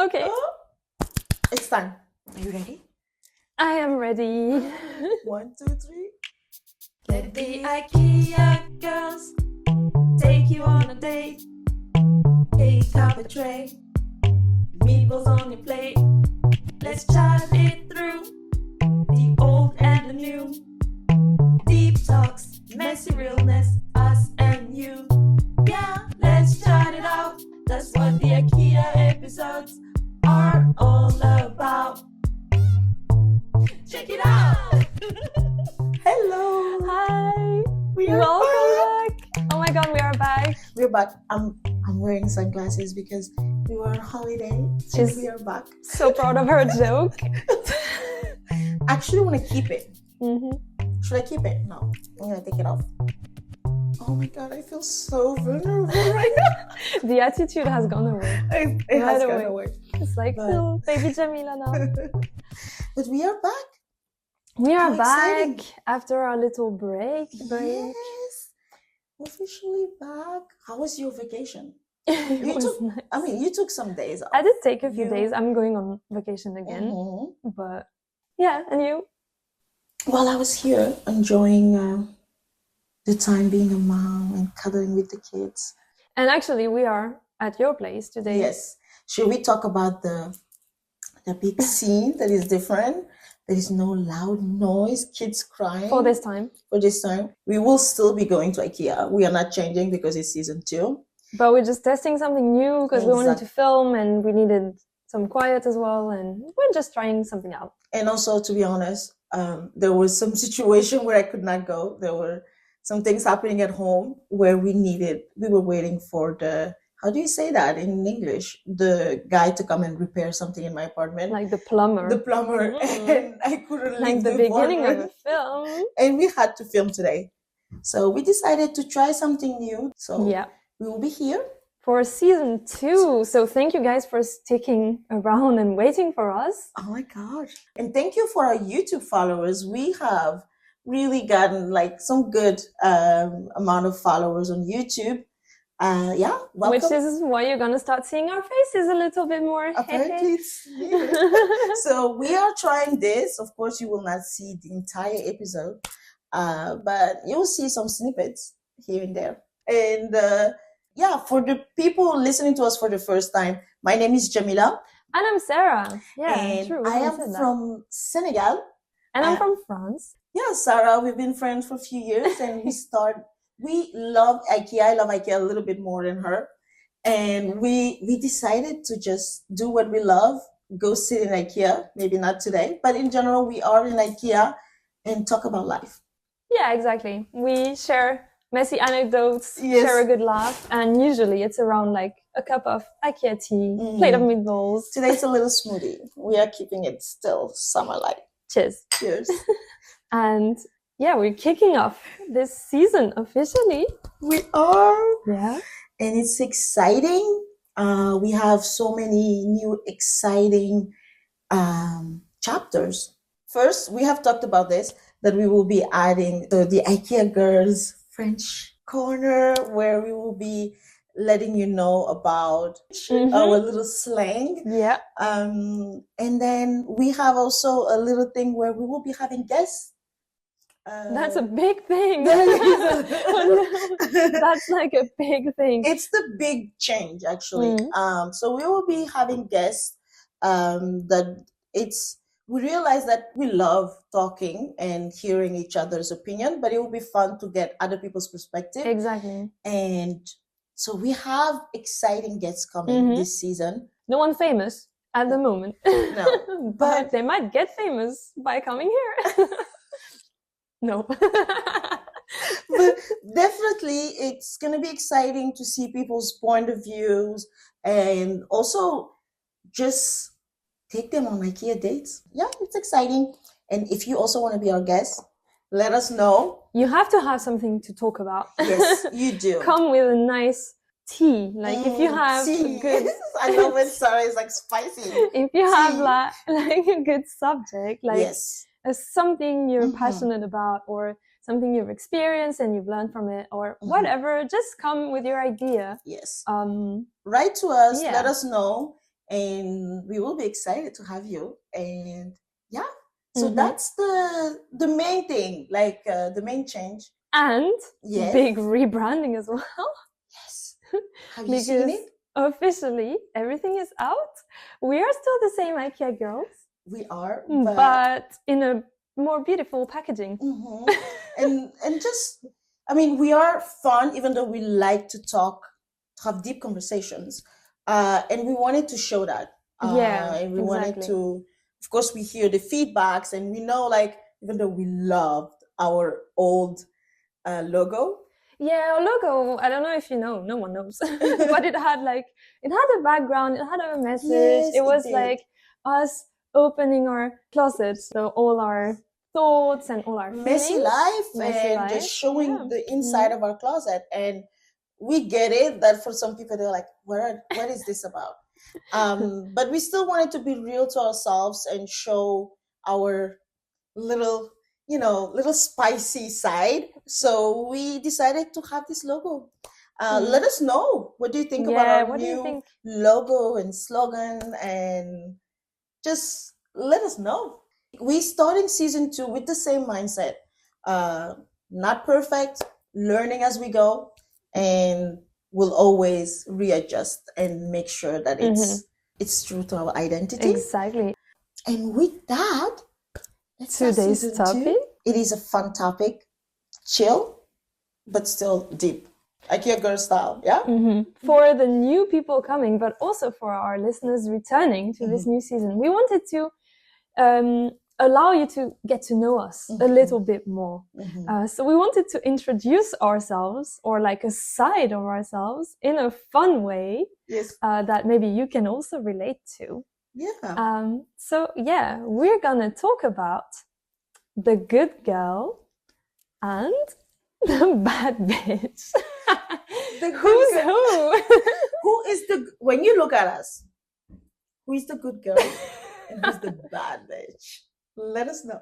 Okay. It's time. Are you ready? I am ready. 1, 2, 3. Let the Ikea girls take you on a date. Take out the tray, meatballs on your plate. Let's chat it through, the old and the new. Deep talks, messy realness, us and you. Yeah, let's chat it out. That's what the Ikea episodes are all about. Check it out. Hello. Hi. We are Welcome back. Oh my god, we are back. We're back. I'm wearing sunglasses because we were on holiday. She's- And we are back. So proud of her joke. Actually, I want to keep it. Mm-hmm. Should I keep it? No. I'm going to take it off. Oh my god, I feel so vulnerable right now. The attitude has gone away. It has Right gone away. away. It's like, But- oh, baby Djamila now. But we are back. We are How back exciting. after our little break. Yes. Officially back. How was your vacation? It You was took- nice. I mean, you took some days off. I did take a few You- days. I'm going on vacation again. Mhm. But yeah, and you? Well, I was here enjoying the time being a mom and cuddling with the kids. And actually, we are at your place today. Yes. Should we talk about the big scene that is different? There is no loud noise, kids crying. For this time. For this time. We will still be going to IKEA. We are not changing because it's season 2. But we're just testing something new because we wanted to Exact- film and we needed some quiet as well. And we're just trying something out. And also, to be honest, there was some situation where I could not go. There were some things happening at home where we were waiting for how do you say that in English? The guy to come and repair something in my apartment. Like the plumber. The plumber. Mhm. And I couldn't Like leave the beginning of apartment. a film. And we had to film today. So we decided to try something new. So Yeah. we will be here. For season 2. So thank you guys for sticking around and waiting for us. Oh my gosh. And thank you for our YouTube followers. We have really gotten like some good amount of followers on YouTube. Yeah, welcome. Which is why you're going to start seeing our faces a little bit more. Apparently it's needed. So we are trying this. Of course, you will not see the entire episode, but you'll see some snippets here and there. And yeah, for the people listening to us for the first time, my name is Djamila. And I'm Sarah. Yeah, and true. I we am said that. from Senegal. And I'm uh, from France. Yeah, Sarah, we've been friends for a few years and we love IKEA. I love IKEA a little bit more than her. And we decided to just do what we love, go sit in IKEA, maybe not today, but in general, we are in IKEA and talk about life. Yeah, exactly. We share messy anecdotes, Yes. share a good laugh, and usually it's around like a cup of IKEA tea, plate of meatballs. Today's a little smoothie. We are keeping it still summer-like. Cheers. Cheers. And yeah, we're kicking off this season officially. We are. Yeah. And it's exciting. We have so many new exciting chapters. First, we have talked about this, that we will be adding the IKEA Girls French corner, where we will be letting you know about our little slang. Yeah. And then we have also a little thing where we will be having guests. That's a big thing. That is That's like a big thing. It's the big change, actually. So we will be having guests. We realize that we love talking and hearing each other's opinion, but it will be fun to get other people's perspective. Exactly. And so we have exciting guests coming this season. No one famous at the moment. No, but they might get famous by coming here. No. But definitely it's going to be exciting to see people's point of views and also just take them on IKEA dates. Yeah, it's exciting. And if you also want to be our guest, let us know. You have to have something to talk about. Yes, you do. Come with a nice tea. Like if you have tea. a good I know when Sarah is like spicy. if you have Tea. like a good subject, like Yes. something you're passionate about or something you've experienced and you've learned from it or whatever, just come with your idea. Yes. Um Write to us, Yeah. let us know, and we will be excited to have you. And yeah, so Mhm. that's the main thing, like the main change. And Yes. big rebranding as well. Yes. Have you seen Because it? officially everything is out. We are still the same IKEA girls, We are, but in a more beautiful packaging. Mhm. and just, I mean, we are fun, even though we like to talk, have deep conversations, and we wanted to show that. Yeah, And we wanted exactly. to, of course, we hear the feedbacks, and we know, like, even though we loved our old logo. Yeah, our logo, I don't know if you know, no one knows, but it had a background, it had a message. Yes, it was it did. like us opening our closet, so all our thoughts and all our Messy feelings. life Messy and life, just showing yeah. the inside of our closet. And we get it that for some people they're like, what is this about? But we still wanted to be real to ourselves and show our little spicy side. So we decided to have this logo. Let us know, what do you think about Yeah, our what do you new think? logo and slogan, and just let us know. We starting season 2 with the same mindset. Not perfect, learning as we go, and we'll always readjust and make sure that it's true to our identity. Exactly. And with that, let's start Today's season topic. 2. It is a fun topic, chill, but still deep. IKEA girl style, yeah? For the new people coming, but also for our listeners returning to this new season, we wanted to allow you to get to know us a little bit more. So we wanted to introduce ourselves, or like a side of ourselves, in a fun way. Yes. That maybe you can also relate to. Yeah. So yeah, we're gonna talk about the good girl and the bad bitch. Who's who? Who is when you look at us, who is the good girl and who's the bad bitch? Let us know.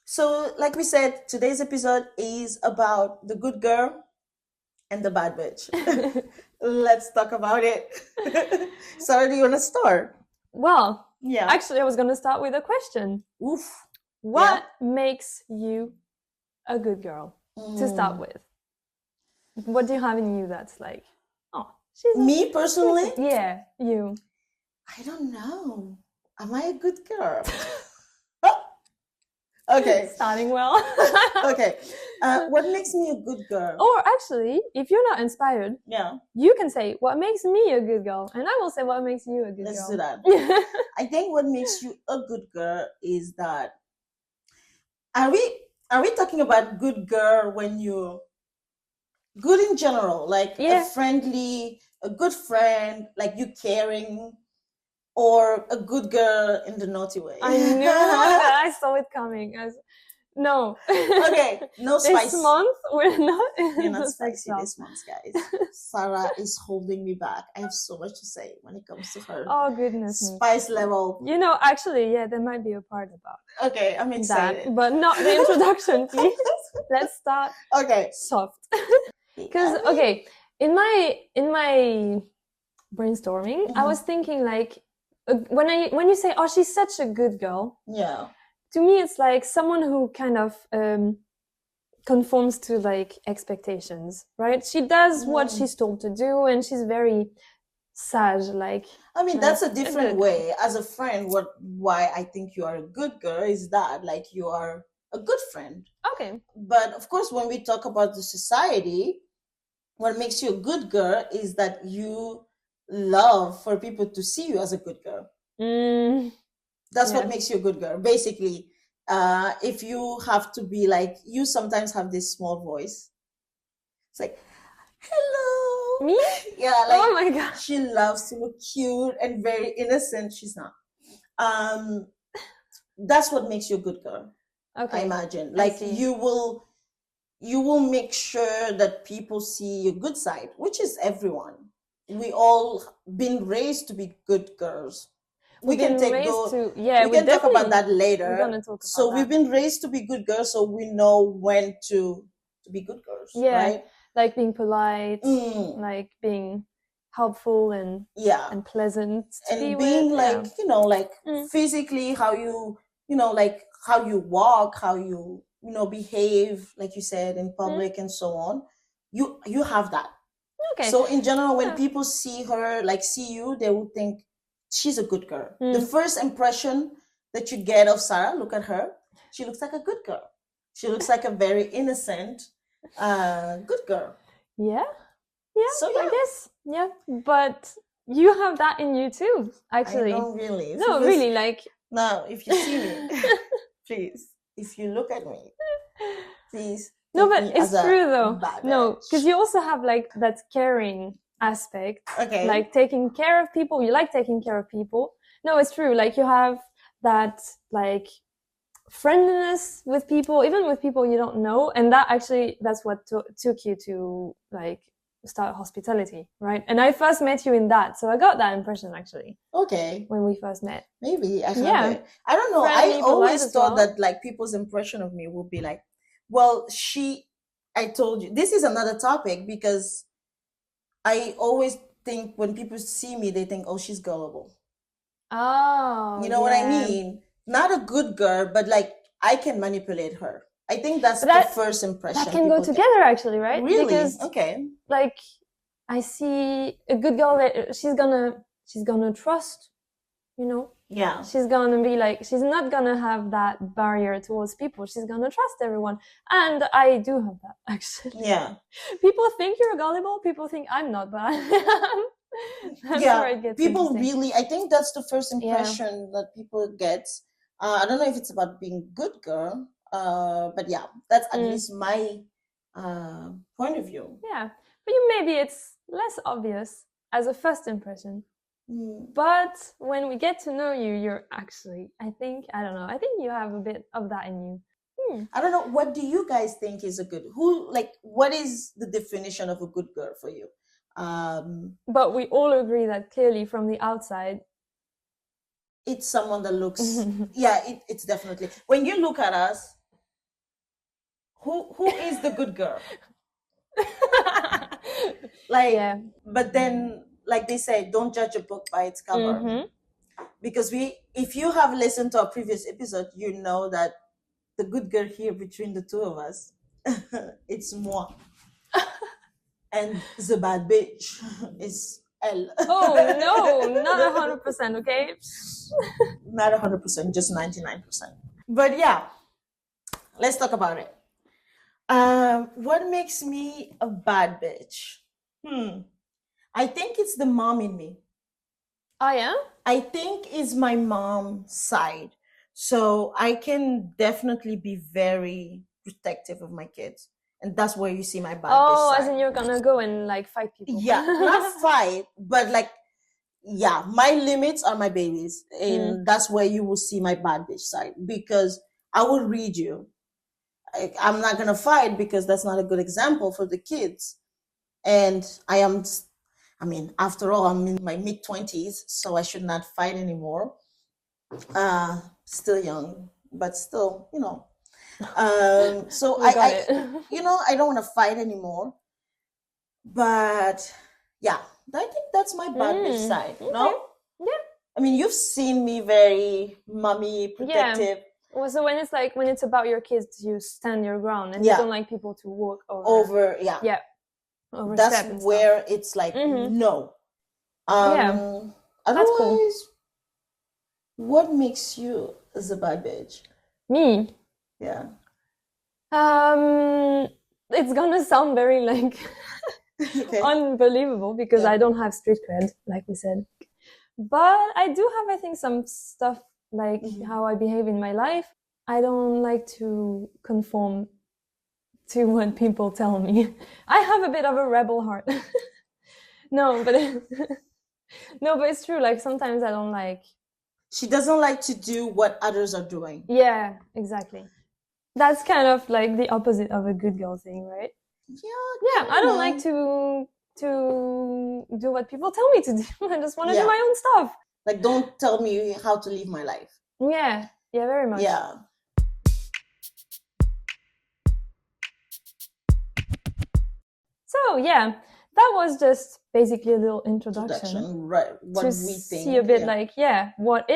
So, like we said, today's episode is about the good girl and the bad bitch. Let's talk about it. Sarah, do you want to start? Well, yeah. Actually, I was going to start with a question. Oof. What makes you a good girl, to start with? What do you have in you that's like, oh, she's me personally? Yeah, you. I don't know. Am I a good girl? Okay. Starting well. Okay. What makes me a good girl? Or actually, if you're not inspired, yeah, you can say, what makes me a good girl? And I will say, what makes you a good girl? Let's do that. I think what makes you a good girl is that, are we talking about good girl when you're good in general, like a good friend, like you caring, or a good girl in the naughty way? I knew that. I saw it coming. No. Okay, no spice. This month we're not. You're not spicy this month, guys. Sarah is holding me back. I have so much to say when it comes to her. Oh goodness me. Spice level. You know, actually, yeah, there might be a part about. Okay, I'm excited. That, but not the introduction, please. Let's start. Okay. Soft. Because in my brainstorming, I was thinking like, when you say, oh, she's such a good girl. Yeah. To me, it's like someone who kind of conforms to like expectations, right? She does what she's told to do, and she's very sage. Like, I mean, that's a different way. As a friend, why I think you are a good girl is that, like, you are a good friend. Okay. But of course, when we talk about the society, what makes you a good girl is that you love for people to see you as a good girl. That's what makes you a good girl. Basically, if you have to be like, you sometimes have this small voice. It's like, hello. Me? Yeah, like, oh my God. She loves to look cute and very innocent. She's not. That's what makes you a good girl. Okay. I imagine. Like, you will make sure that people see your good side, which is everyone. We all been raised to be good girls. We can talk about that later. We're gonna talk about we've been raised to be good girls, so we know when to be good girls. Yeah. Right? like being polite, Mm. like being helpful and Yeah. and pleasant to be And being with. like, Yeah. you know, like Mm. physically how you know, like how you walk, how you know, behave, like you said, in public and so on. You have that. Okay. So in general, when Yeah. people see her, like see you, they would think she's a good girl. The Mm. first impression that you get of Sarah, look at her. She looks like a good girl. She looks like a very innocent, good girl. Yeah. Yeah. So I yeah, guess. Yeah. But you have that in you too, actually. I don't really. No, Because really, like. now, if you see me, please, if you look at me, please. No, take but me it's as a true though. bad No, bitch. because you also have like that caring aspect, Okay. like taking care of people. You like taking care of people. No, it's true. Like you have that like friendliness with people, even with people you don't know, and that's what took you to like start hospitality, right? And I first met you in that, so I got that impression actually Okay. when we first met. Maybe I have Yeah. it. I don't know. Friendly, I polite always as thought well. that like people's impression of me would be like, well, I told you this is another topic because I always think when people see me, they think, oh, she's gullible. Oh, You know what I yeah. mean? Not a good girl, but like I can manipulate her. I think that's But the first impression. That can go people get. together actually, right? Really? Because Okay. like I see a good girl that she's gonna trust, you know. Yeah. She's gonna be like, she's not gonna have that barrier towards people. She's gonna trust everyone. And I do have that actually. Yeah. People think you're gullible. People think I'm not, but I am. That's Yeah. where it gets People interesting. really, I think that's the first Yeah. impression that people get. I don't know if it's about being good girl, but yeah, that's at least my point of view. Yeah, but maybe it's less obvious as a first impression. Mm. But when we get to know you, you're actually, I think you have a bit of that in you. I don't know. What do you guys think is a good? What is the definition of a good girl for you? But we all agree that clearly from the outside, it's someone that looks. Yeah, it's definitely. When you look at us, who is the good girl? Like, yeah. But then, like they say, don't judge a book by its cover. Mm-hmm. Because if you have listened to our previous episode, you know that the good girl here between the two of us, it's moi. And the bad bitch is Elle. Oh, no, not 100%, okay? Not 100%, just 99%. But yeah, let's talk about it. What makes me a bad bitch? I think it's the mom in me. Oh, yeah? I think it's my mom's side. So I can definitely be very protective of my kids. And that's where you see my bad bitch side. As in you're gonna go and like fight people. Yeah, not fight, but like, yeah, my limits are my babies. And that's where you will see my bad bitch side. Because I will read you. I'm not going to fight because that's not a good example for the kids. And after all, I'm in my mid-20s, so I should not fight anymore. Still young, but still, you know. So I don't want to fight anymore. But yeah, I think that's my bad bitch side, okay. no? Yeah. I mean, you've seen me very mommy, protective. Yeah. Well, so when it's about your kids, you stand your ground and you don't like people to walk over. Yeah. Overstep That's and where stuff. it's like, no. Yeah. That's cool. What makes you as a bad bitch? Me? Yeah. It's gonna sound very like unbelievable because I don't have street cred, like we said. But I do have, I think, some stuff like how I behave in my life. I don't like to conform to what people tell me. I have a bit of a rebel heart. No, but it's true. Like sometimes I don't like. She doesn't like to do what others are doing. Yeah, exactly. That's kind of like the opposite of a good girl thing, right? Yeah. I don't like to do what people tell me to do. I just want to do my own stuff. Like, don't tell me how to live my life. Yeah, very much. Yeah. So yeah, that was just basically a little introduction right? What to we see think. a bit like, what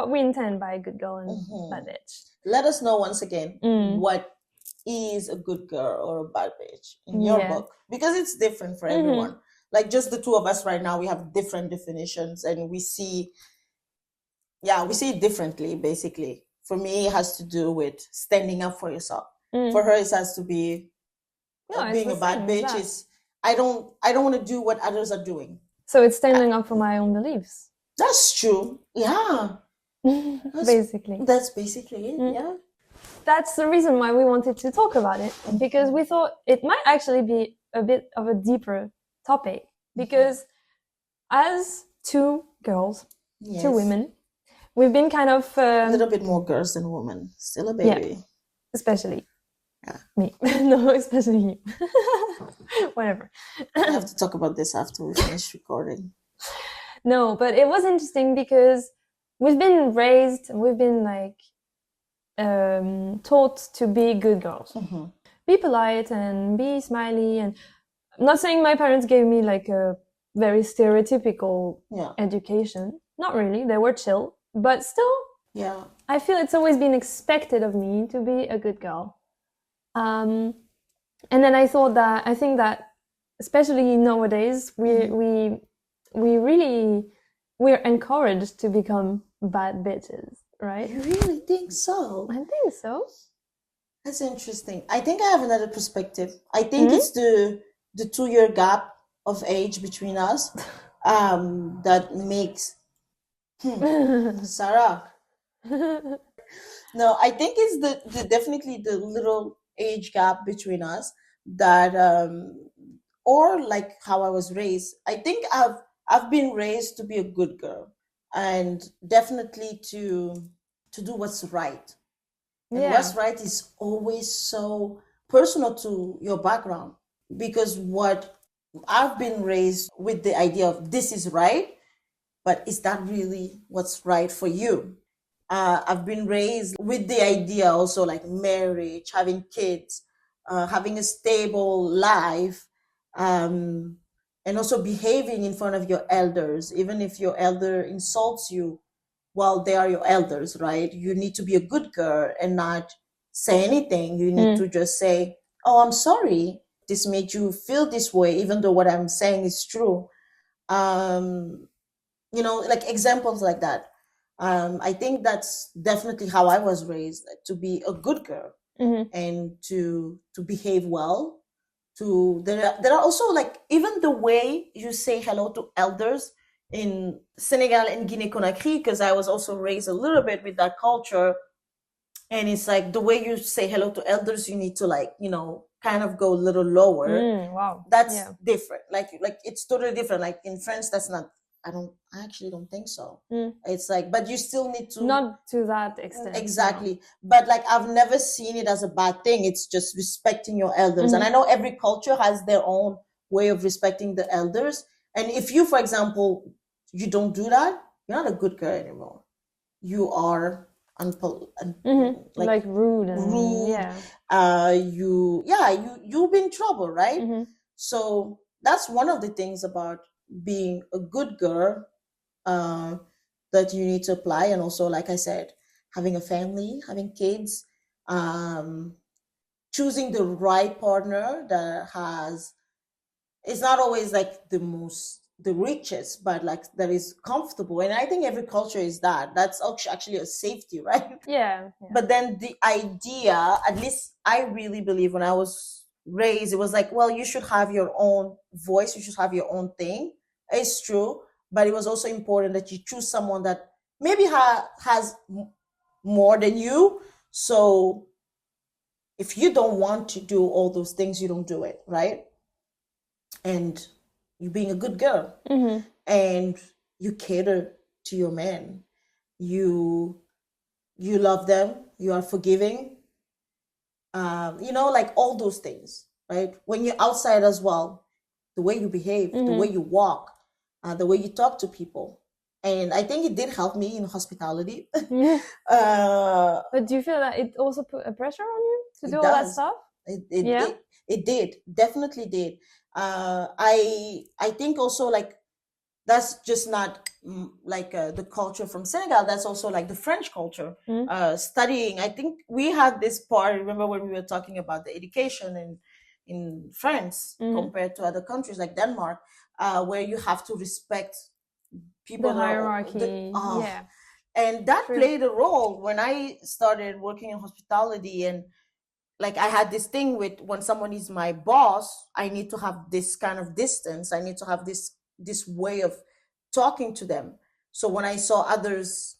we intend by a good girl and bad bitch. Let us know once again Mm. what is a good girl or a bad bitch in your book, because it's different for everyone. Like just the two of us right now, we have different definitions, and we see it differently. Basically, for me, it has to do with standing up for yourself. For her, it has to be being a bad bitch. Is I don't want to do what others are doing. So it's standing up for my own beliefs. That's true. Yeah. Basically. That's basically it. Yeah. That's the reason why we wanted to talk about it, because we thought it might actually be a bit of a deeper topic, because as two girls, two women, we've been kind of a little bit more girls than women. Still a baby. Yeah, especially me. No, especially you. Whatever. I have to talk about this after we finish recording. No, but it was interesting because we've been raised, we've been like taught to be good girls, be polite and be smiley. And I'm not saying my parents gave me like a very stereotypical education. Not really. They were chill, but still, I feel it's always been expected of me to be a good girl. And then I think that especially nowadays, we're encouraged to become bad bitches. Right? You really think so? I think so. That's interesting. I think I have another perspective. I think it's the 2-year gap of age between us that makes Sarah. No, I think it's the definitely the little age gap between us that or like how I was raised. I think I've been raised to be a good girl, and definitely to do what's right. And what's right is always so personal to your background, because what I've been raised with the idea of this is right, but is that really what's right for you? I've been raised with the idea also like marriage, having kids, having a stable life, and also behaving in front of your elders, even if your elder insults you. Well, they are your elders, right? You need to be a good girl and not say anything. You need to just say, oh, I'm sorry. This made you feel this way, even though what I'm saying is true. Like examples like that. I think that's definitely how I was raised, to be a good girl and to behave well. There are also like even the way you say hello to elders in Senegal and Guinea-Conakry, because I was also raised a little bit with that culture. And it's like the way you say hello to elders, you need to kind of go a little lower. Wow. That's different. Like it's totally different. Like in French, that's not, I actually don't think so. It's like, but you still need to. Not to that extent. Exactly. No. But like, I've never seen it as a bad thing. It's just respecting your elders. And I know every culture has their own way of respecting the elders. And if you, for example, you don't do that, you're not a good girl anymore. You are like rude and you'll be in trouble, right? So that's one of the things about being a good girl that you need to apply. And also, like I said, having a family, having kids, choosing the right partner that it's not always like the richest, but like that is comfortable. And I think every culture is that's actually a safety, right? Yeah. But then the idea, at least I really believe when I was raised, it was like, well, you should have your own voice, you should have your own thing. It's true, but it was also important that you choose someone that maybe has more than you. So if you don't want to do all those things, you don't do it, right? And you being a good girl, and you cater to your man, you love them, you are forgiving, like all those things, right? When you're outside as well, the way you behave, the way you walk, the way you talk to people. And I think it did help me in hospitality. But do you feel that it also put a pressure on you to do all that stuff? It did, definitely did. I think also like that's just not the culture from Senegal. That's also like the French culture. Studying, I think we had this part. Remember when we were talking about the education in France compared to other countries like Denmark, where you have to respect people The hierarchy. Yeah. And that True. played a role when I started working in hospitality. And like I had this thing with, when someone is my boss, I need to have this kind of distance. I need to have this way of talking to them. So when I saw others,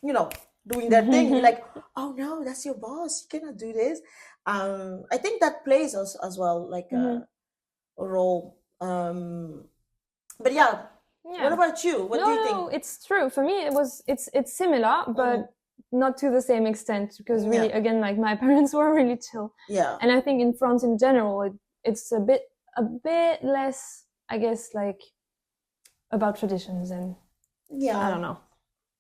doing their thing, you're like, oh no, that's your boss, you cannot do this. I think that plays us as well, like a role. But yeah. What about you? What do you think? No, it's true. For me, it's similar, but not to the same extent, because really, again, like my parents were really chill. Yeah. And I think in France in general, it's a bit less, I guess, like about traditions and I don't know.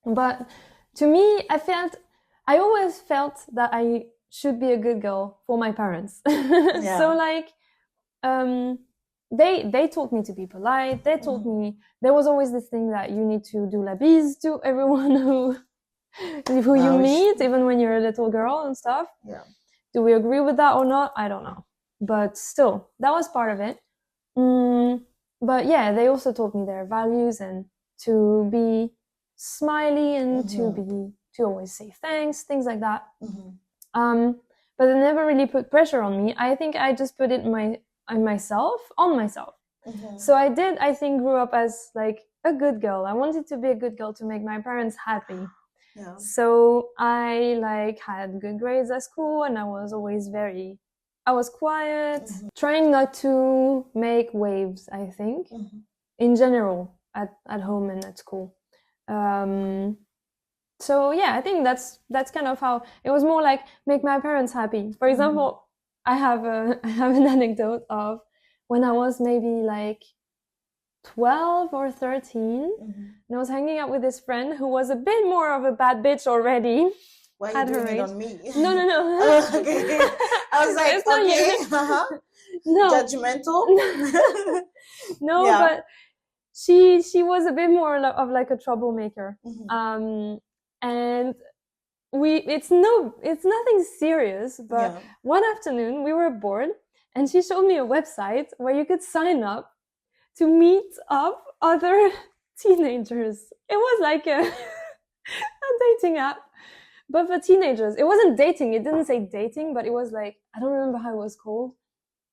But to me, I always felt that I should be a good girl for my parents. So like, they taught me to be polite. They taught me, there was always this thing that you need to do la bise to everyone who you meet, even when you're a little girl and stuff. Yeah. Do we agree with that or not? I don't know. But still, that was part of it. But yeah, they also taught me their values and to be smiley and to always say thanks, things like that. But they never really put pressure on me. I think I just put it on myself. So I think grew up as like a good girl. I wanted to be a good girl to make my parents happy. Yeah. So I like had good grades at school, and I was always I was quiet, trying not to make waves, I think, in general, at home and at school. So yeah, I think that's kind of how it was, more like make my parents happy. For example, I have an anecdote of when I was maybe like 12 or 13, and I was hanging out with this friend who was a bit more of a bad bitch already. Why are you doing it on me? No. Okay. I was like, okay, no. Judgmental. No, but she was a bit more of like a troublemaker. And it's nothing serious, but one afternoon we were bored, and she showed me a website where you could sign up to meet up other teenagers. It was like a dating app, but for teenagers. It wasn't dating. It didn't say dating, but it was like, I don't remember how it was called,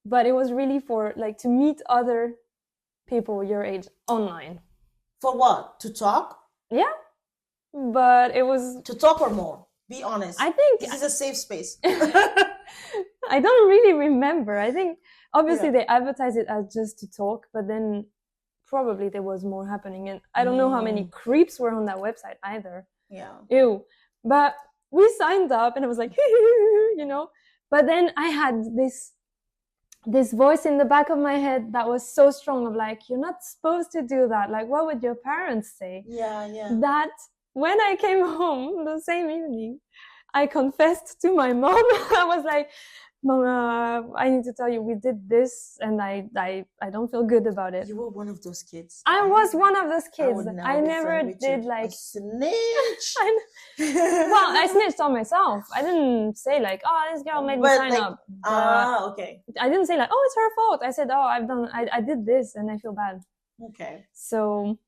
but it was really for like to meet other people your age online. For what? To talk? Yeah. But it was... To talk or more? Be honest. I think... This is a safe space. I don't really remember. I think, obviously, they advertise it as just to talk, but then probably there was more happening. And I don't know how many creeps were on that website either. Yeah. Ew. But we signed up, and I was like, But then I had this voice in the back of my head that was so strong of like, you're not supposed to do that. Like, what would your parents say? Yeah. That when I came home the same evening, I confessed to my mom. I was like, Mom, I need to tell you, we did this, and I don't feel good about it. You were one of those kids. I was one of those kids. I never did like... A snitch. Well, I snitched on myself. I didn't say like, oh, this girl made me sign up. Okay. I didn't say like, oh, it's her fault. I said, oh, I did this and I feel bad. Okay. So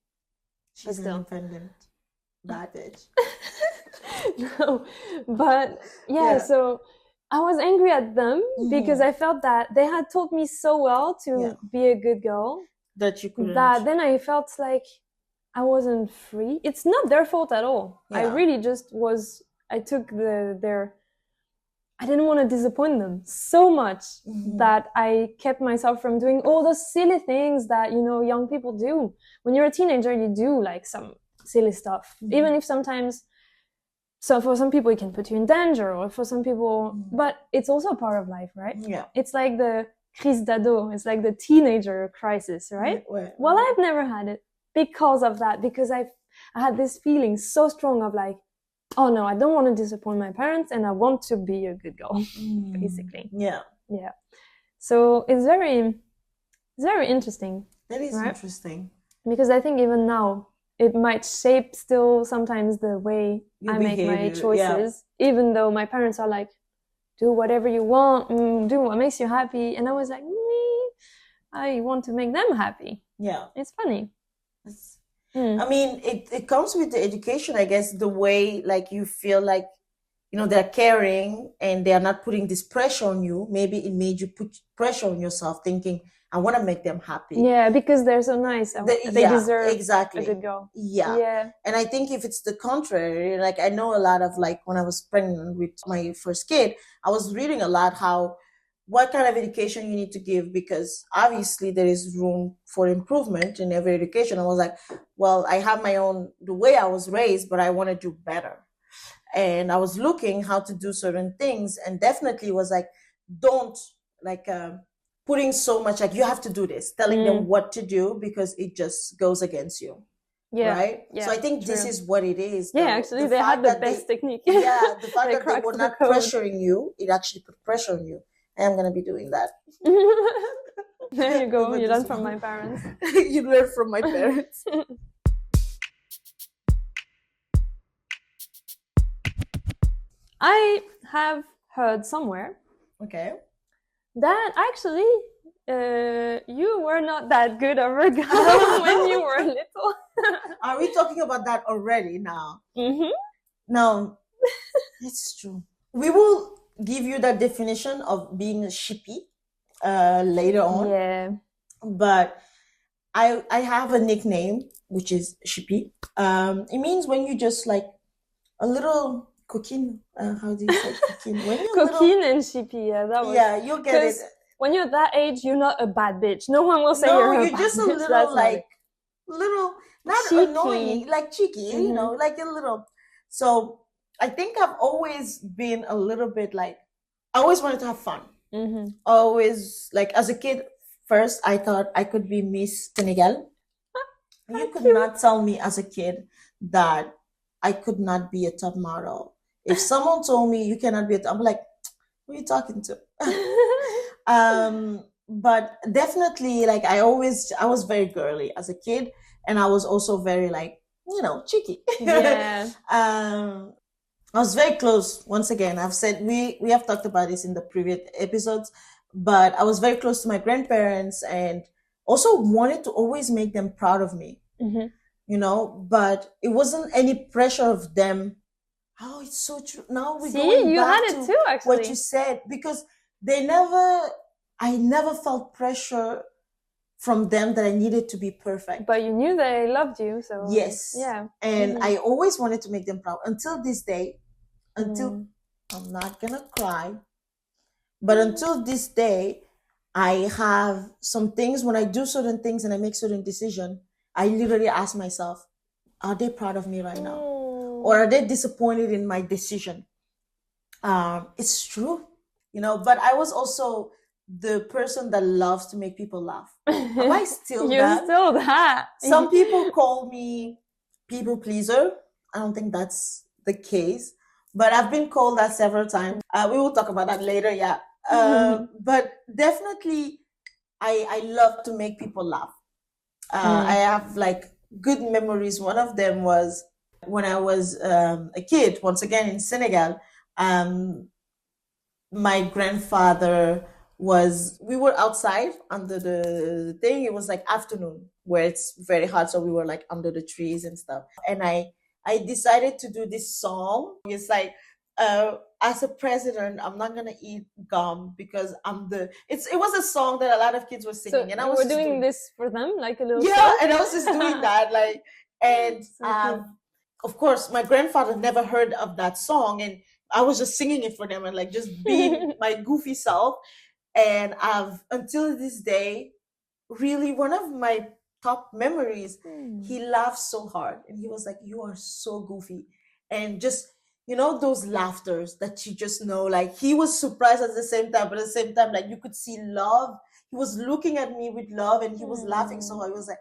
she's an independent bad bitch. No, but so I was angry at them because I felt that they had taught me so well to be a good girl that you couldn't. That then I felt like I wasn't free. It's not their fault at all. I really just was. I took their. I didn't want to disappoint them so much that I kept myself from doing all those silly things that young people do. When you're a teenager, you do like some silly stuff, even if sometimes. So for some people, it can put you in danger, or for some people, but it's also part of life, right? Yeah. It's like the crise d'ado. It's like the teenager crisis, right? Well, I've never had it because of that, because I had this feeling so strong of like, oh no, I don't want to disappoint my parents, and I want to be a good girl, basically. Yeah. Yeah. So it's very interesting. That is right? interesting. Because I think even now it might shape still sometimes the way Your I make my behavior, choices, even though my parents are like, do whatever you want, do what makes you happy. And I was like, I want to make them happy. Yeah. It's funny. I mean, it comes with the education, I guess, the way like you feel like, you know, they're caring and they are not putting this pressure on you. Maybe it made you put pressure on yourself thinking, I want to make them happy. Yeah, because they're so nice. They deserve exactly. a good girl. Yeah. And I think if it's the contrary, like I know a lot of like when I was pregnant with my first kid, I was reading a lot what kind of education you need to give, because obviously there is room for improvement in every education. I was like, well, I have my own, the way I was raised, but I want to do better. And I was looking how to do certain things, and definitely was like, don't like putting so much like you have to do this, telling them what to do, because it just goes against you. Yeah. Right. Yeah, so I think this is what it is. Yeah, actually, they had the best technique. Yeah, the fact that they were not pressuring you, it actually put pressure on you. I am gonna be doing that. There you go. You learned from my parents. You learned from my parents. I have heard somewhere that actually you were not that good of a girl when you were little. Are we talking about that already now? No, it's true. We will give you that definition of being a shippy later on. Yeah. But I have a nickname, which is shippy. It means when you just like a little coquine. How do you say coquine? When you're coquine and shippy, yeah, that was. Yeah, you get it. When you're that age, you're not a bad bitch. No one will say you're a bad bitch. No, you're just a little like, not cheeky. Annoying, like cheeky, you know, like a little. So I think I've always been a little bit like, I always wanted to have fun. Always, like as a kid, first I thought I could be Miss Senegal. You could not tell me as a kid that I could not be a top model. If someone told me you cannot be I'm like, who are you talking to? But definitely, like I was very girly as a kid, and I was also very like, you know, cheeky. Yeah. I was very close. Once again, I've said we have talked about this in the previous episodes, but I was very close to my grandparents, and also wanted to always make them proud of me. You know, but it wasn't any pressure of them. Oh, it's so true. Now we're going back to too, actually. What you said, because I never felt pressure from them that I needed to be perfect. But you knew they loved you, so yes. Yeah. And I always wanted to make them proud until this day. I'm not gonna cry, but until this day, I have some things when I do certain things and I make certain decisions, I literally ask myself, are they proud of me right now? Or are they disappointed in my decision? It's true, you know, but I was also the person that loves to make people laugh. Am I still that? You're still that. Some people call me people pleaser. I don't think that's the case, but I've been called that several times. We will talk about that later, yeah. But definitely, I love to make people laugh. I have like good memories. One of them was when I was a kid, once again in Senegal. My grandfather we were outside under the thing. It was like afternoon where it's very hot. So we were like under the trees and stuff. And I decided to do this song. It's like, as a president, I'm not gonna eat gum because it was a song that a lot of kids were singing, so and I was doing this for them, like a little song? And I was just doing that, like, and so of course, my grandfather never heard of that song, and I was just singing it for them and like just being my goofy self. And until this day, really one of my top memories. He laughed so hard, and he was like, "You are so goofy," and just. You know, those laughters that you just know, like he was surprised at the same time, but at the same time, like you could see love. He was looking at me with love and he was laughing so hard. He was like,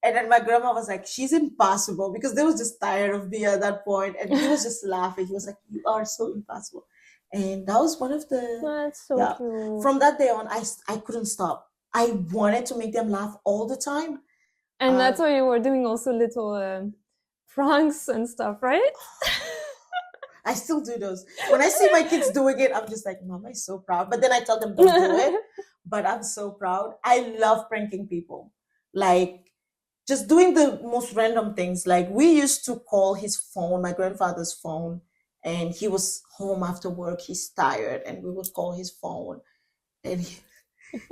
and then my grandma was like, she's impossible, because they was just tired of me at that point. And he was just laughing. He was like, you are so impossible. And that was one of the, That's so yeah. cute. From that day on, I couldn't stop. I wanted to make them laugh all the time. And that's why you were doing also little pranks and stuff, right? I still do those. When I see my kids doing it, I'm just like, Mama is so proud. But then I tell them, don't do it. But I'm so proud. I love pranking people. Like, just doing the most random things. Like, we used to call his phone, my grandfather's phone, and he was home after work. He's tired, and we would call his phone. And he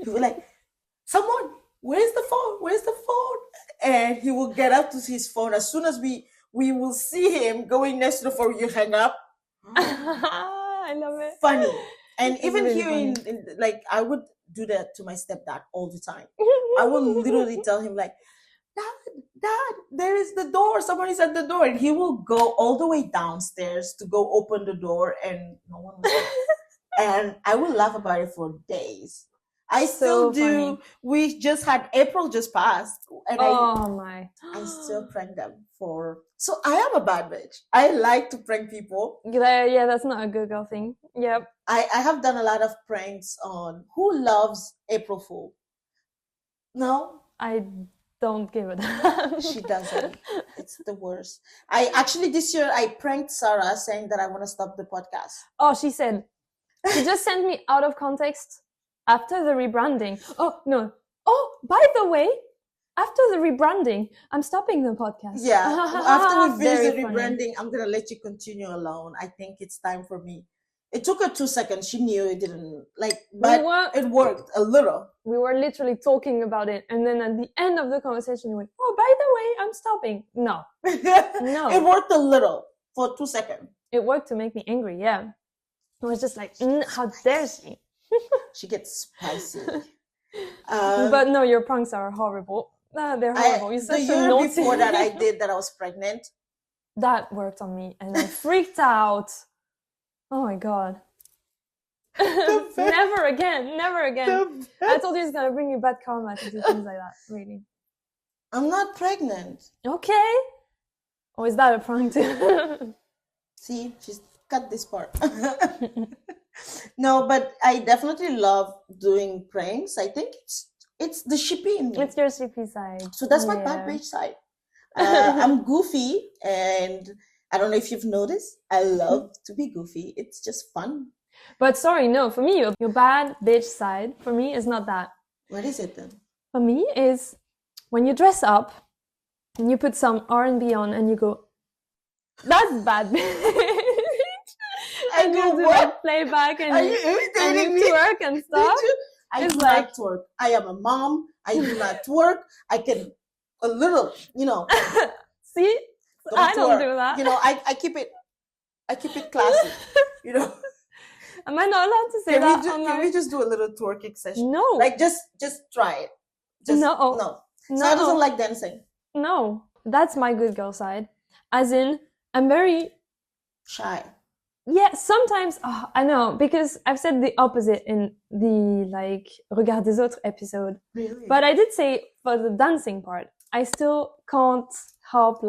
would like, someone, where's the phone? Where's the phone? And he will get up to his phone. As soon as we will see him going next to the phone, you hang up. I love it. Funny. And It's even really here in like, I would do that to my stepdad all the time. funny. I will literally tell him like, Dad, there is the door. Somebody's at the door. And he will go all the way downstairs to go open the door, and no one was there. And I will laugh about it for days. I still So do. funny. We just had April just passed, and Oh my. I still prank them for. So I am a bad bitch. I like to prank people. Yeah, that's not a good girl thing. Yep. I have done a lot of pranks on. Who loves April Fool? No, I don't give a damn. she doesn't. It's the worst. I actually this year I pranked Sarah saying that I want to stop the podcast. Oh, she said. She just sent me out of context after the rebranding. Oh, no. Oh, by the way, after the rebranding, I'm stopping the podcast. Yeah. After we finish the Very funny. rebranding, I'm gonna let you continue alone. I think it's time for me. It took her 2 seconds. She knew it didn't like, but it worked a little. We were literally talking about it, and then at the end of the conversation, we went, "Oh, by the way, I'm stopping." No, no. It worked a little for 2 seconds. It worked to make me angry. Yeah, it was just like, how dare she? She gets spicy. But no, your pranks are horrible. They're horrible. You're The such a year naughty. before that I did that, I was pregnant. That worked on me, and I freaked out. Oh my god. Never again. Never again. I told you it's gonna bring you bad karma to do things like that. Really. I'm not pregnant. Okay. Or is that a prank too? See, she's cut this part. No, but I definitely love doing pranks. I think it's the shippy in me. It's your CP side. So that's my bad bitch side. I'm goofy, and I don't know if you've noticed, I love to be goofy. It's just fun. But sorry, no, for me, your bad bitch side, for me, is not that. What is it then? For me, is when you dress up and you put some R&B on and you go, that's bad bitch. And you do like playback and you twerk and stuff. I It's do like- not twerk. I am a mom. I do not twerk. I can a little, See? I don't do that. I keep it classy. Am I not allowed to say Can that? can we just do a little twerking session? No. Like just try it. No. Sarah doesn't like dancing. No. That's my good girl side. As in, I'm very Shy. Yeah, sometimes I know, because I've said the opposite in the Regard des Autres episode. Really? But I did say for the dancing part, I still can't help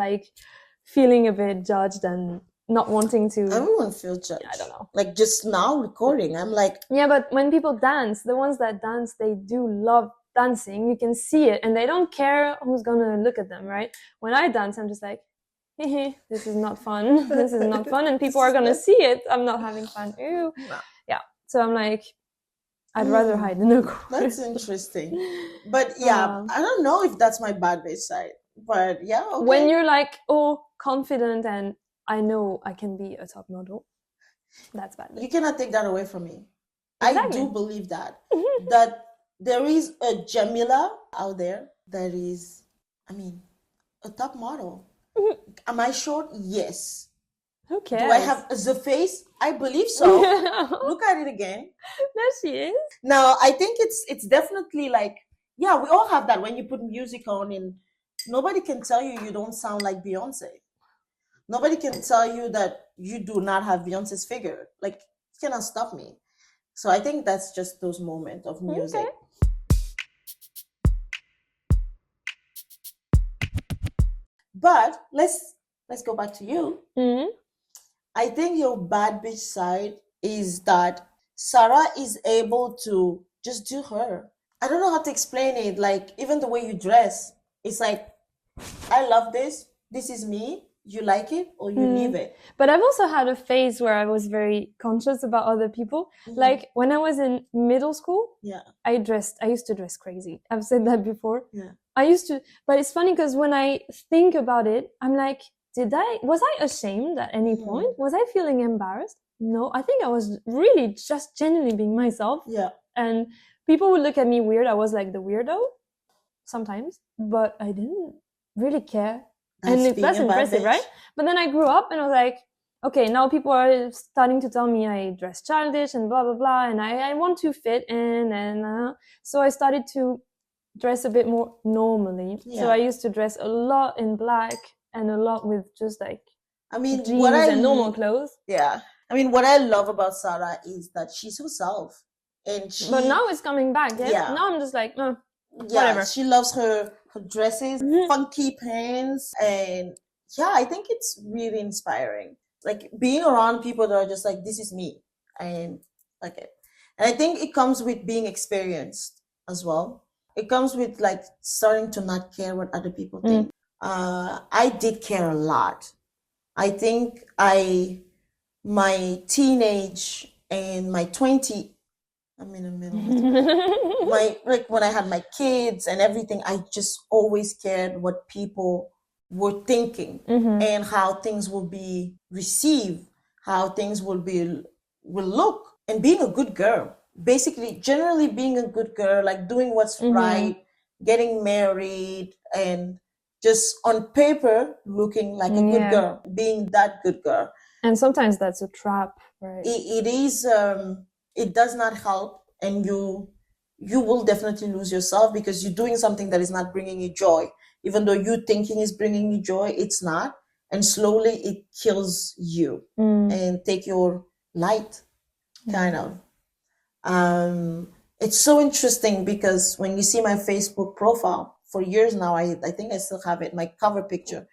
feeling a bit judged and not wanting to. Everyone feels judged. I don't know. Like just now recording, I'm like, Yeah, but when people dance, the ones that dance, they do love dancing. You can see it, and they don't care who's gonna look at them, right? When I dance, I'm just like, this is not fun. This is not fun, and people are gonna see it. I'm not having fun. Ew. No. Yeah. So I'm like, I'd rather hide in a corner. That's interesting. But yeah, I don't know if that's my bad bitch side. But yeah, okay. When you're confident and I know I can be a top model, that's bad. You cannot take that away from me. Exactly. I do believe that. That there is a Djamila out there that is, a top model. Am I short? Yes. Who cares? Do I have the face? I believe so. Look at it again. There she is. Now, I think it's definitely we all have that when you put music on, and nobody can tell you don't sound like Beyonce. Nobody can tell you that you do not have Beyonce's figure. You cannot stop me. So I think that's just those moments of music. Okay. But let's go back to you. Mm-hmm. I think your bad bitch side is that Sarah is able to just do her. I don't know how to explain it. Like, even the way you dress, it's like, I love this. This is me. You like it or you leave it. But I've also had a phase where I was very conscious about other people. Like when I was in middle school, I used to dress crazy. I've said that before. Yeah. I used to, but it's funny because when I think about it, I'm like, was I ashamed at any point? Was I feeling embarrassed? No, I think I was really just genuinely being myself. Yeah. And people would look at me weird. I was like the weirdo sometimes, but I didn't really care. That's impressive, right? But then I grew up and I was like, okay, now people are starting to tell me I dress childish and blah, blah, blah. And I want to fit in. And so I started to dress a bit more normally. Yeah. So I used to dress a lot in black and a lot with just like jeans and normal clothes. Yeah. I mean, what I love about Sarah is that she's herself. But now it's coming back. Yeah. Now I'm just like, whatever. She loves her dresses, funky pants, and I think it's really inspiring. Like being around people that are just like, this is me, and like it. And I think it comes with being experienced as well. It comes with like starting to not care what other people think. I did care a lot. I think my teenage and my 20, I'm in the middle of it. When I had my kids and everything, I just always cared what people were thinking and how things will be received, how things will look, and being a good girl. Basically, generally being a good girl, like doing what's right, getting married, and just on paper looking like a good girl, being that good girl. And sometimes that's a trap, right? It is. It does not help, and you will definitely lose yourself because you're doing something that is not bringing you joy. Even though you thinking is bringing you joy, it's not. And slowly it kills you and take your light, kind of. It's so interesting because when you see my Facebook profile, for years now, I think I still have it, my cover picture.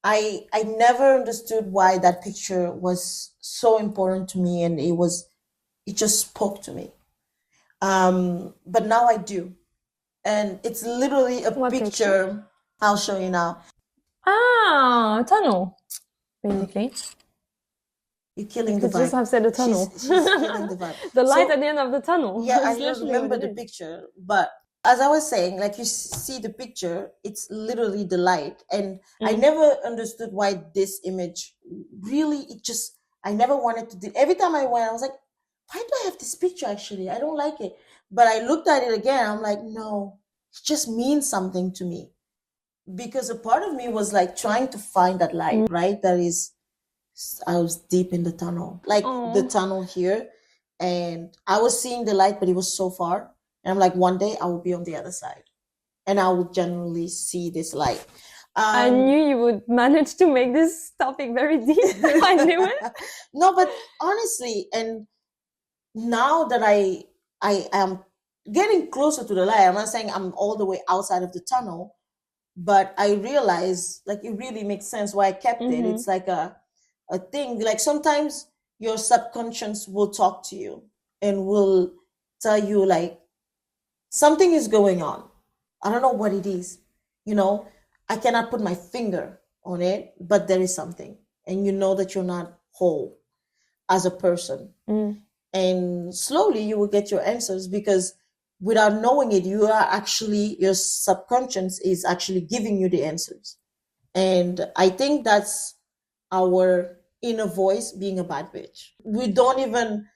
I never understood why that picture was so important to me, and it just spoke to me. But now I do. And it's literally a picture. I'll show you now. A tunnel, basically. You're killing the vibe. Just have said a tunnel. She's killing the vibe. The light at the end of the tunnel. Yeah, I don't remember the picture. But as I was saying, like you see the picture, it's literally the light. And I never understood why this image really, I never wanted to do. Every time I went, I was like, why do I have this picture actually? I don't like it. But I looked at it again. I'm like, no, it just means something to me. Because a part of me was like trying to find that light, right? I was deep in the tunnel, like the tunnel here. And I was seeing the light, but it was so far. And I'm like, one day I will be on the other side. And I will generally see this light. I knew you would manage to make this topic very deep. I knew it. No, but honestly, and now that I am getting closer to the light, I'm not saying I'm all the way outside of the tunnel, but I realize like it really makes sense why I kept it. It's like a thing. Like sometimes your subconscious will talk to you and will tell you like something is going on. I don't know what it is. I cannot put my finger on it, but there is something. And you know that you're not whole as a person. And slowly you will get your answers because without knowing it, your subconscious is actually giving you the answers. And I think that's our inner voice being a bad bitch. We don't even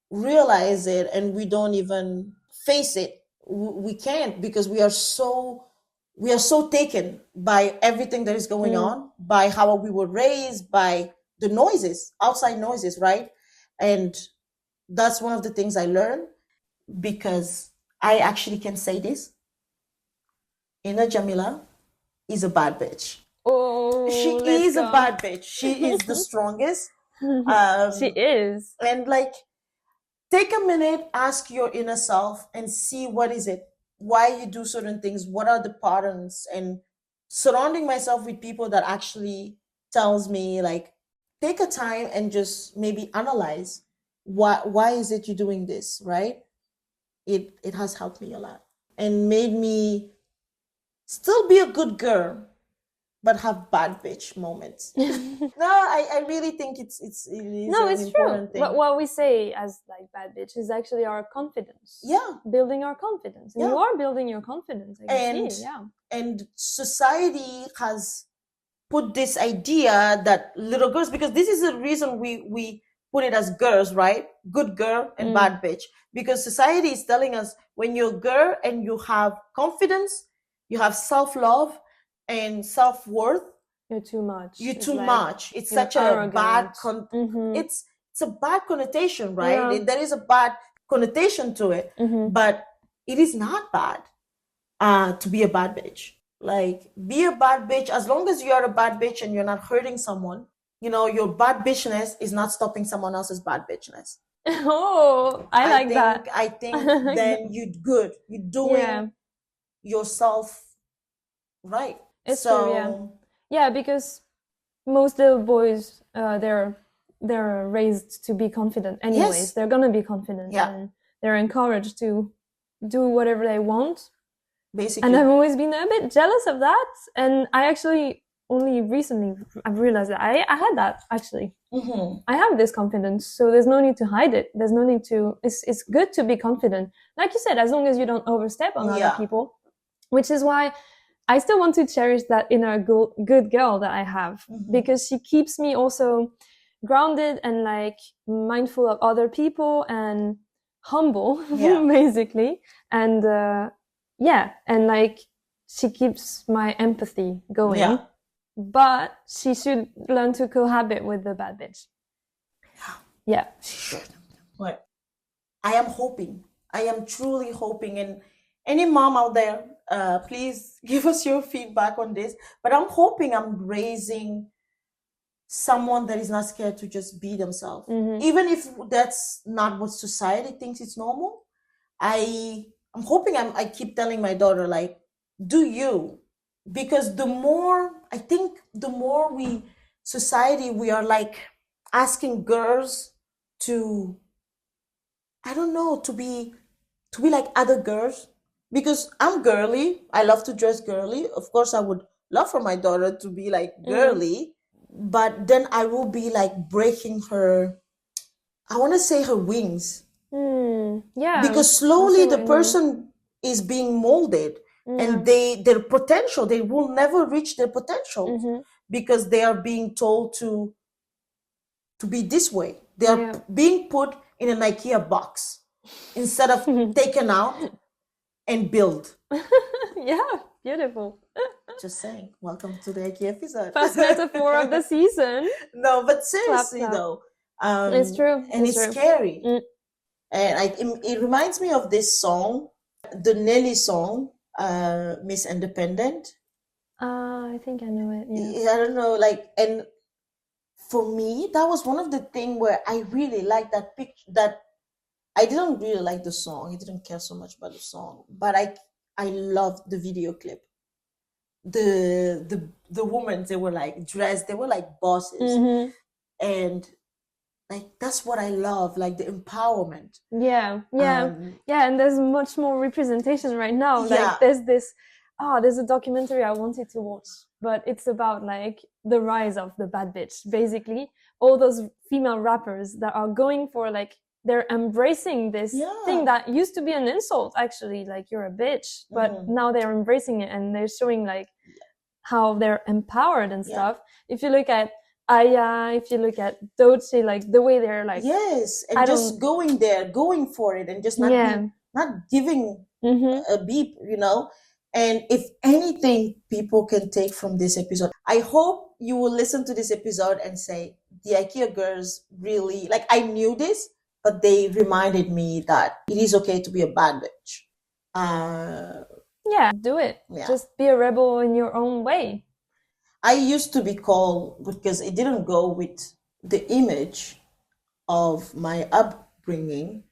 realize it and we don't even face it. We can't because we are so taken by everything that is going on, by how we were raised, by the noises, outside noises, right? And that's one of the things I learned because I actually can say this. Inner Djamila is a bad bitch. Oh, she is a bad bitch. She is the strongest. She is. And like, take a minute, ask your inner self and see what is it, why you do certain things, what are the patterns, and surrounding myself with people that actually tells me like, take a time and just maybe analyze why is it you're doing this, right? It has helped me a lot and made me still be a good girl, but have bad bitch moments. No, I really think it is No, an it's true. important thing. But what we say as like bad bitch is actually our confidence. Yeah. Building our confidence. And Yeah. you are building your confidence, I can And see. Yeah. and society has put this idea that little girls, because this is the reason we put it as girls, right? Good girl and bad bitch. Because society is telling us when you're a girl and you have confidence, you have self-love and self-worth, You're too much. you're It's too like much. It's you're such a bad arrogant. it's a bad connotation, right? Yeah. There is a bad connotation to it, but it is not bad to be a bad bitch. Like, be a bad bitch as long as you are a bad bitch and you're not hurting someone. You know, your bad bitchness is not stopping someone else's bad bitchness. Oh, I like that. I think then you're good. You're doing yourself right. It's true, yeah. Yeah, because most little boys, they're raised to be confident anyways. Yes. They're gonna be confident, and they're encouraged to do whatever they want. Basically. And I've always been a bit jealous of that. And I actually only recently I've realized that I had that actually. I have this confidence, so there's no need to hide it. There's no need to. It's good to be confident, like you said, as long as you don't overstep on other people. Which is why I still want to cherish that inner good girl that I have, because she keeps me also grounded and like mindful of other people and humble, basically. And and like she keeps my empathy going. Yeah. But she should learn to cohabit with the bad bitch. Yeah. She should. But I am hoping. I am truly hoping. And any mom out there, please give us your feedback on this. But I'm hoping I'm raising someone that is not scared to just be themselves. Even if that's not what society thinks is normal. I'm hoping I keep telling my daughter, like, do you? Because the more we are like asking girls to, I don't know, to be like other girls. Because I'm girly, I love to dress girly. Of course, I would love for my daughter to be like girly, but then I will be like breaking her, I want to say her wings. Yeah. Because slowly the person is being molded. And their potential, they will never reach their potential because they are being told to be this way. They are being put in an Ikea box instead of taken out and build. Yeah, beautiful. Just saying, welcome to the Ikea episode. First metaphor of the season. No, but seriously though, it's true, and it's scary. And it reminds me of this song, the Nelly song. Miss Independent. I think I know it. Yeah. I don't know, like, and for me, that was one of the things where I really liked that picture. That I didn't really like the song. I didn't care so much about the song, but I loved the video clip. The women, they were like dressed. They were like bosses, and like that's what I love, like the empowerment. Yeah. And there's much more representation right now. Like there's a documentary I wanted to watch, but it's about like the rise of the bad bitch. Basically, all those female rappers that are going for like, they're embracing this thing that used to be an insult, actually, like you're a bitch, but now they're embracing it and they're showing like how they're empowered and stuff. If you look at Aya, if you look at Dochi, like the way they're like, and just going there, going for it, and just not giving a beep, you know. And if anything people can take from this episode, I hope you will listen to this episode and say, the Ikea girls really, like, I knew this, but they reminded me that it is okay to be a bad bitch. Do it. Just be a rebel in your own way. I used to be called, because it didn't go with the image of my upbringing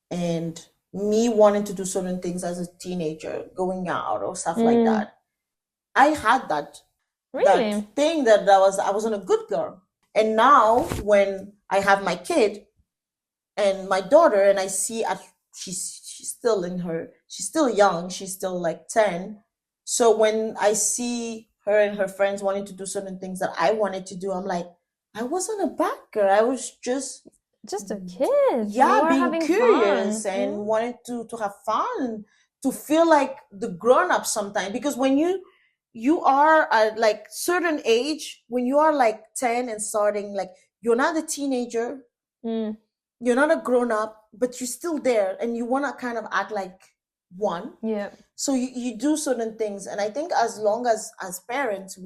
and me wanting to do certain things as a teenager, going out or stuff like that. I had that, that thing that I wasn't a good girl. And now when I have my kid, And my daughter, and I see she's still young, she's still like 10. So when I see her and her friends wanting to do certain things that I wanted to do, I'm like, I wasn't a bad girl. I was just a kid. Yeah, You were being having curious fun. and wanted to have fun, to feel like the grown up sometimes. Because when you are at like certain age, when you are like 10 and starting, like you're not a teenager, you're not a grown up, but you're still there and you want to kind of act like one. Yeah. So you do certain things. And I think as long as parents,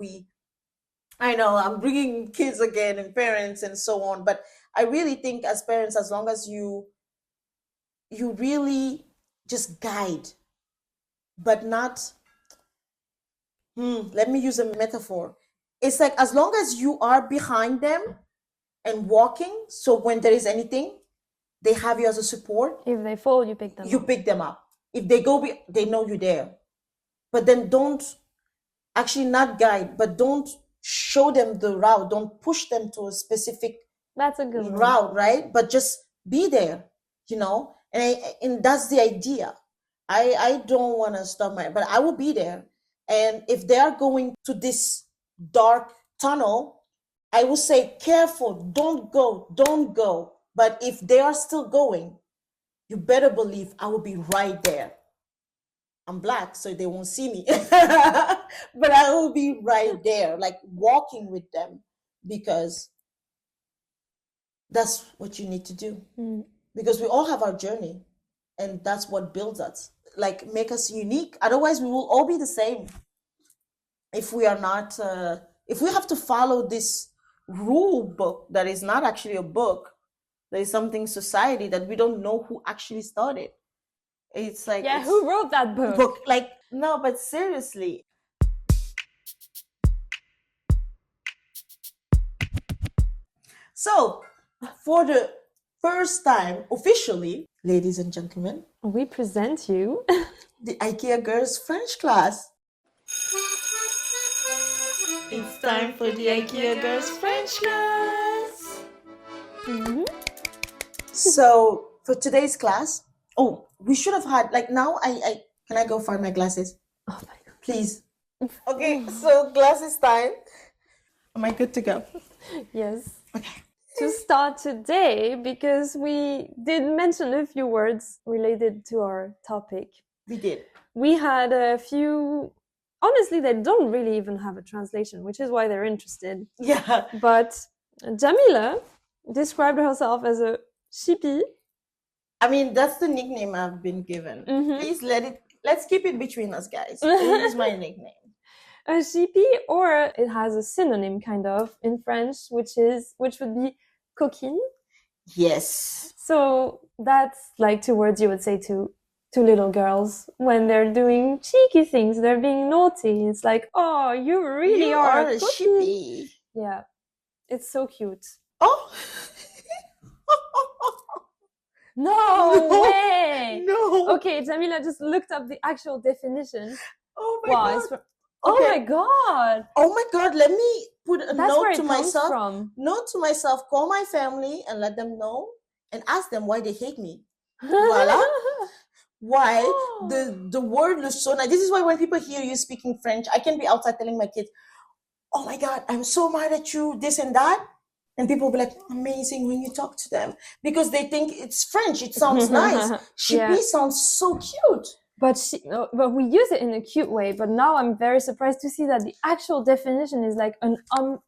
I know I'm bringing kids again and parents and so on, but I really think as parents, as long as you really just guide, but not, let me use a metaphor. It's like as long as you are behind them and walking, so when there is anything, they have you as a support. If they fall, you pick them up. You pick them up. If they go, they know you're there. But then don't actually not guide, but don't show them the route. Don't push them to a specific That's a good route, right? But just be there, and that's the idea. I don't want to stop but I will be there. And if they are going to this dark tunnel, I will say, careful, don't go. But if they are still going, you better believe I will be right there. I'm Black, so they won't see me. But I will be right there, like walking with them, because that's what you need to do. Because we all have our journey, and that's what builds us, like make us unique. Otherwise, we will all be the same. If we are not, if we have to follow this rule book that is not actually a book, there is something society that we don't know who actually started. It's like, who wrote that book? Like, no, but seriously. So, for the first time officially, ladies and gentlemen, we present you the Ikea Girls French class. It's time for the Ikea Girls French class. So for today's class, we should have had, like, now I can I go find my glasses? Oh my God. Please. Okay, so glasses time. Am I good to go? Yes. Okay. To start today, because we did mention a few words related to our topic. We did. We had a few, honestly, they don't really even have a translation, which is why they're interested. Yeah. But Djamila described herself as a shippy. I mean, that's the nickname I've been given. Please let's keep it between us, guys. It is my nickname. A shippy, or it has a synonym kind of in French, which would be coquine. Yes. So that's like 2 words you would say to little girls when they're doing cheeky things, they're being naughty. It's like, oh, you really are a shippy. Yeah, it's so cute. Oh. No way! No. Okay, Djamila just looked up the actual definition. Oh my God. Oh my God! Oh my God! Let me put a note to myself. From. Note to myself. Call my family and let them know, and ask them why they hate me. Voila. Why the word looks so nice. This is why when people hear you speaking French, I can be outside telling my kids, "Oh my God, I'm so mad at you, this and that," and people will be like, "Amazing" when you talk to them, because they think it's French. It sounds nice. Chippy sounds so cute. But we use it in a cute way. But now I'm very surprised to see that the actual definition is like an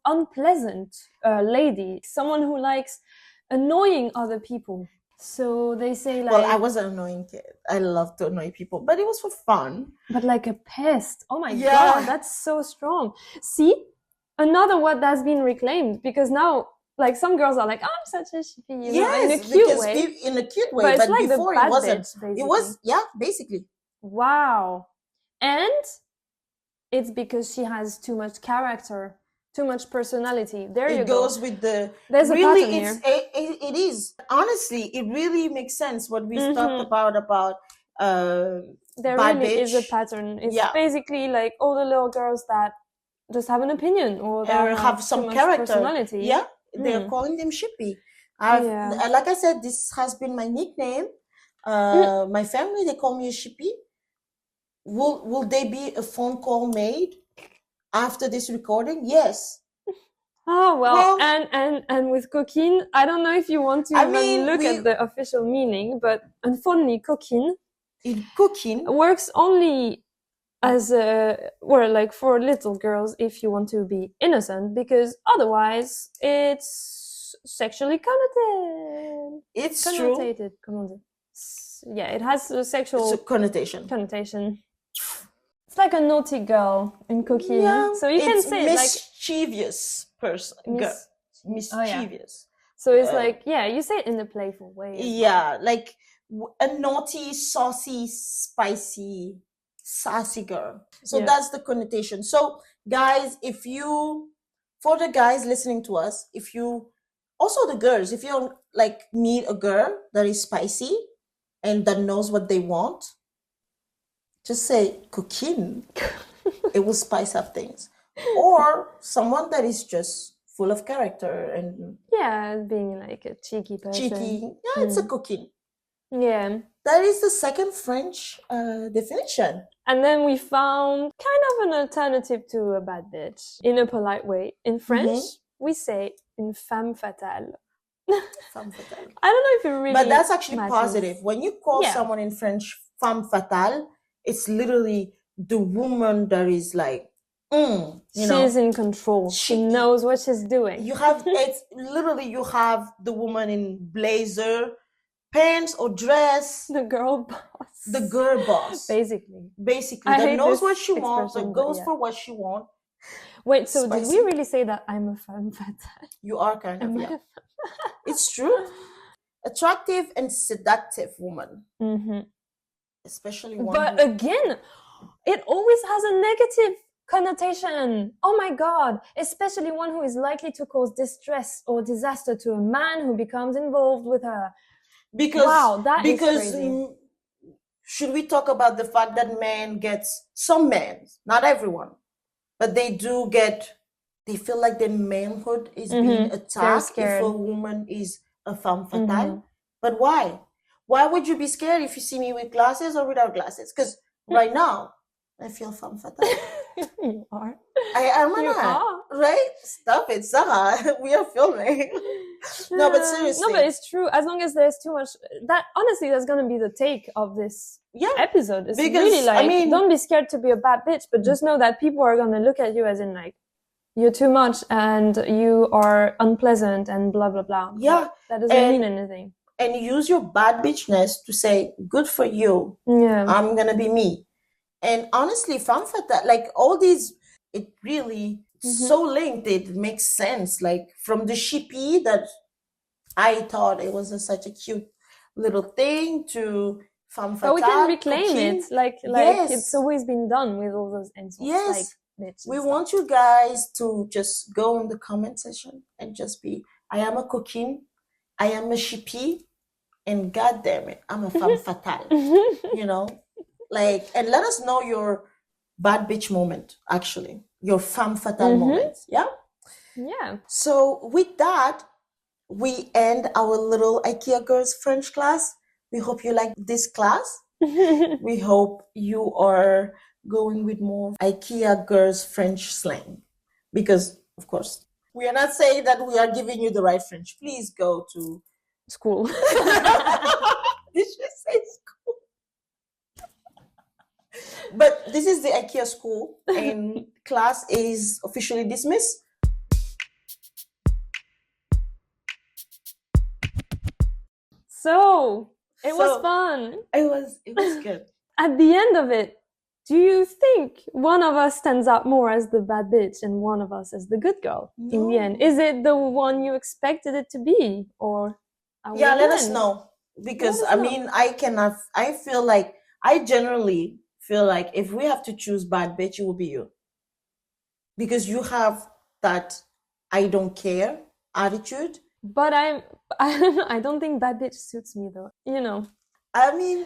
unpleasant lady, someone who likes annoying other people. So they say like... Well, I was an annoying kid. I love to annoy people, but it was for fun. But like a pest. Oh my God, that's so strong. See, another word that's been reclaimed, because now like some girls are like, oh, I'm such a shippy, in a cute way. In a cute way, but like before it wasn't. It was, basically. Wow. And it's because she has too much character, too much personality. It goes with the... There's really, a pattern here. It is. Honestly, it really makes sense what we talked about there really is a pattern. It's basically like all the little girls that just have an opinion or that have some character. Personality. Yeah, they're calling them shippy. Like I said, this has been my nickname. My family, they call me a shippy. Will there be a phone call made after this recording? Yes. Oh well, and with coquine, I don't know if you want to look at the official meaning, but unfortunately, coquine works only as like for little girls if you want to be innocent, because otherwise it's sexually connotated. It's connotated. Yeah, it has a sexual connotation. It's like a naughty girl in coquine. Yeah, so you can say mischievous person. Mischievous. So it's like, you say it in a playful way. Yeah, like a naughty, saucy, spicy, sassy girl. So that's the connotation. So guys, for the guys listening to us, also the girls, if you like meet a girl that is spicy and that knows what they want, just say coquine. It will spice up things. Or someone that is just full of character and being like a cheeky person. It's a coquine. Yeah, that is the second French definition. And then we found kind of an alternative to a bad bitch in a polite way. In French, we say une femme fatale. Femme fatale. I don't know if it really But that's actually matters. positive. When you call someone in French femme fatale, it's literally the woman that is like, she's in control. She knows what she's doing. You have the woman in blazer, pants or dress. The girl boss. Basically. That knows what she wants, that goes for what she wants. Wait, so did we really say that I'm a femme fatale? You are kind of, yeah. It's true. Attractive and seductive woman. Mm-hmm. Especially one. But again, it always has a negative connotation. Oh my God. Especially one who is likely to cause distress or disaster to a man who becomes involved with her. Because is crazy. Should we talk about the fact that some men, not everyone, but they feel like their manhood is being attacked if a woman is a femme fatale. Mm-hmm. But why? Why would you be scared if you see me with glasses or without glasses? Because right now, I feel femme fatale. You are. I am, right? Stop it, Sarah. We are filming. No, but seriously. No, but it's true. As long as there's too much, honestly, that's going to be the take of this episode. It's really like, don't be scared to be a bad bitch, but just know that people are going to look at you as in like, you're too much and you are unpleasant and blah, blah, blah. Yeah. But that doesn't mean anything. And use your bad bitchness to say, good for you. Yeah. I'm going to be me. And honestly, femme fatale, like all these, it really so linked. It makes sense. Like from the shippy that I thought it was such a cute little thing to femme fatale. But we can reclaim it. Like it's always been done with all those insults. Yes. Like, we want you guys to just go in the comment section and just be, I am a coquine, I am a shippy, and God damn it, I'm a femme fatale. You know? Like, and let us know your bad bitch moment, actually. Your femme fatale moment. Yeah? Yeah. So with that, we end our little Ikea Girls French class. We hope you like this class. We hope you are going with more Ikea Girls French slang. Because, of course, we are not saying that we are giving you the right French. Please go to school. Did you say school? But this is the IKEA school and class is officially dismissed. So it was fun. It was good. At the end of it, do you think one of us stands out more as the bad bitch and one of us as the good girl in the end? Is it the one you expected it to be, or let us know. Because I generally feel like if we have to choose bad bitch, it will be you. Because you have that I don't care attitude. But I don't think bad bitch suits me though. You know.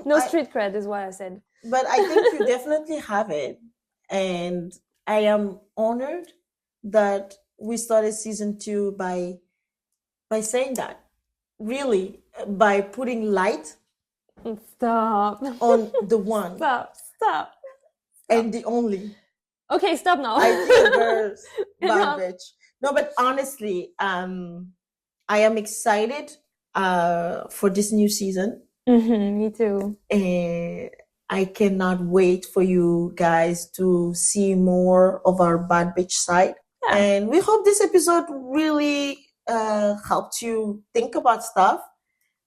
No street cred is what I said. But I think you definitely have it. And I am honored that we started season 2 by saying that. really by putting light Stop. on the one Stop. and the only. Okay, stop now. Ikea Girls, bad Enough. bitch. No, but honestly, I am excited for this new season. Me too. And I cannot wait for you guys to see more of our bad bitch side. Yeah. And we hope this episode really helped you think about stuff.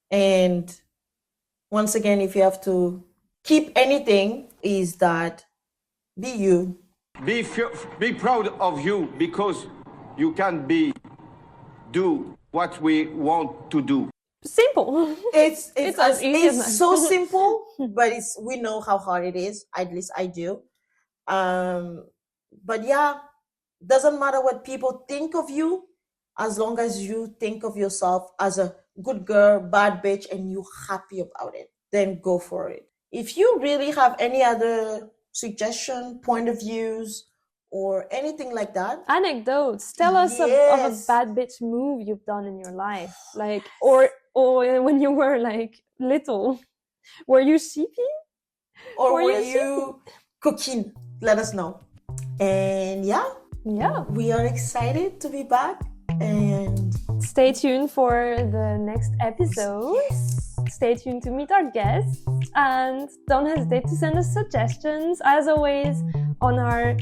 And once again, if you have to keep anything, is that be you. Be proud of you because you can do what we want to do. Simple. It's as easy as that. so simple, but we know how hard it is. At least I do. But yeah, doesn't matter what people think of you, as long as you think of yourself as a good girl, bad bitch, and you're happy about it, then go for it. If you really have any other suggestion, point of views, or anything like that, Anecdotes. Tell us of a Yes. bad bitch move you've done in your life, like or when you were like little. Were you sheepy? or Were were you you cooking? Let us know. And yeah, Yeah. we are excited to be back. And Stay tuned for the next episodes. Stay tuned to meet our guests, and don't hesitate to send us suggestions, as always, on our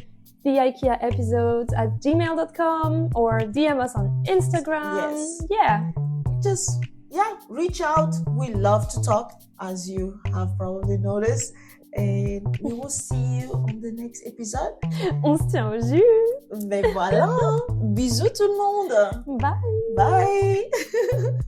the Ikea episodes at gmail.com or DM us on Instagram. Yes. Yeah. just, reach out. We love to talk, as you have probably noticed. And we will see you on the next episode. On se tient au jus. Mais voilà. Bisous tout le monde. Bye. Bye.